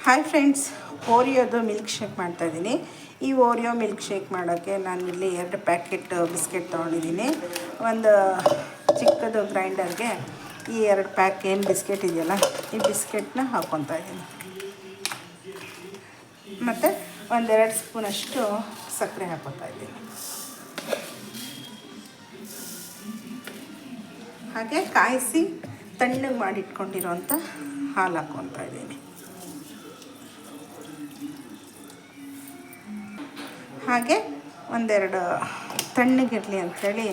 Hi friends, ಓರಿಯೋದು milk shake ಮಾಡ್ತಾಯಿದ್ದೀನಿ. ಈ Oreo milk shake ಮಾಡೋಕ್ಕೆ ನಾನಿಲ್ಲಿ 2 ಪ್ಯಾಕೆಟ್ ಬಿಸ್ಕೆಟ್ ತೊಗೊಂಡಿದ್ದೀನಿ. ಒಂದು ಚಿಕ್ಕದು ಗ್ರೈಂಡರ್ಗೆ ಈ 2 ಪ್ಯಾಕ್ ಏನು ಬಿಸ್ಕೆಟ್ ಇದೆಯಲ್ಲ, ಈ ಬಿಸ್ಕೆಟ್ನ ಹಾಕ್ಕೊತಾ ಇದ್ದೀನಿ. ಮತ್ತು 1-2 ಸ್ಪೂನಷ್ಟು ಸಕ್ಕರೆ ಹಾಕ್ಕೊತಾ ಇದ್ದೀನಿ. ಹಾಗೆ ಕಾಯಿಸಿ ತಣ್ಣಗೆ ಮಾಡಿಟ್ಕೊಂಡಿರೋಂಥ ಹಾಲು ಹಾಕ್ಕೊತಾ ಇದ್ದೀನಿ. ಹಾಗೆ 1-2 ತಣ್ಣಗಿರಲಿ ಅಂಥೇಳಿ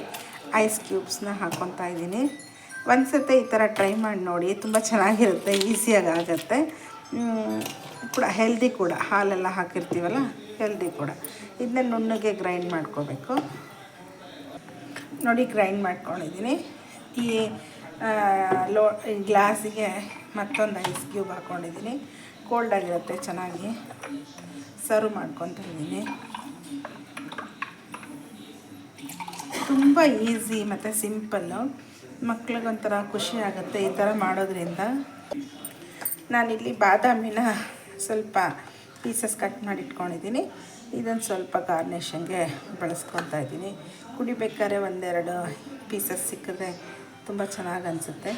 ಐಸ್ ಕ್ಯೂಬ್ಸ್ನ ಹಾಕ್ಕೊತಾ ಇದ್ದೀನಿ. ಒಂದು ಸತಿ ಈ ಥರ ಟ್ರೈ ಮಾಡಿ ನೋಡಿ, ತುಂಬ ಚೆನ್ನಾಗಿರುತ್ತೆ, ಈಸಿಯಾಗಿ ಆಗುತ್ತೆ ಕೂಡ, ಹೆಲ್ದಿ ಕೂಡ. ಹಾಲೆಲ್ಲ ಹಾಕಿರ್ತೀವಲ್ಲ, ಹೆಲ್ದಿ ಕೂಡ. ಇದನ್ನ ನುಣ್ಣಗೆ ಗ್ರೈಂಡ್ ಮಾಡ್ಕೋಬೇಕು. ನೋಡಿ, ಗ್ರೈಂಡ್ ಮಾಡ್ಕೊಂಡಿದ್ದೀನಿ. ಈ ಗ್ಲಾಸಿಗೆ ಮತ್ತೊಂದು ಐಸ್ ಕ್ಯೂಬ್ ಹಾಕ್ಕೊಂಡಿದ್ದೀನಿ. ಕೋಲ್ಡ್ ಆಗಿರುತ್ತೆ, ಚೆನ್ನಾಗಿ ಸರ್ವ್ ಮಾಡ್ಕೊತಾ ಇದ್ದೀನಿ. ತುಂಬ ಈಸಿ ಮತ್ತು ಸಿಂಪಲ್ಲು. ಮಕ್ಳಿಗೊಂಥರ ಖುಷಿ ಆಗುತ್ತೆ ಈ ಥರ ಮಾಡೋದ್ರಿಂದ. ನಾನಿಲ್ಲಿ ಬಾದಾಮಿನ ಸ್ವಲ್ಪ ಪೀಸಸ್ ಕಟ್ ಮಾಡಿ ಇಟ್ಕೊಂಡಿದ್ದೀನಿ. ಇದನ್ನು ಸ್ವಲ್ಪ ಗಾರ್ನಿಷಿಂಗ್ಗೆ ಬಳಸ್ಕೊತಾ ಇದ್ದೀನಿ. ಕುಡಿಬೇಕಾದ್ರೆ 1-2 ಪೀಸಸ್ ಸಿಕ್ಕಿದ್ರೆ ತುಂಬ ಚೆನ್ನಾಗಿ ಅನಿಸುತ್ತೆ.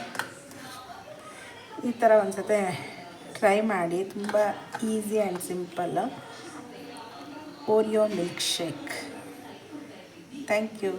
ಈ ಥರ ಒಂದು ಸತಿ ಟ್ರೈ ಮಾಡಿ. ತುಂಬ easy and simple Oreo milk shake. Thank you.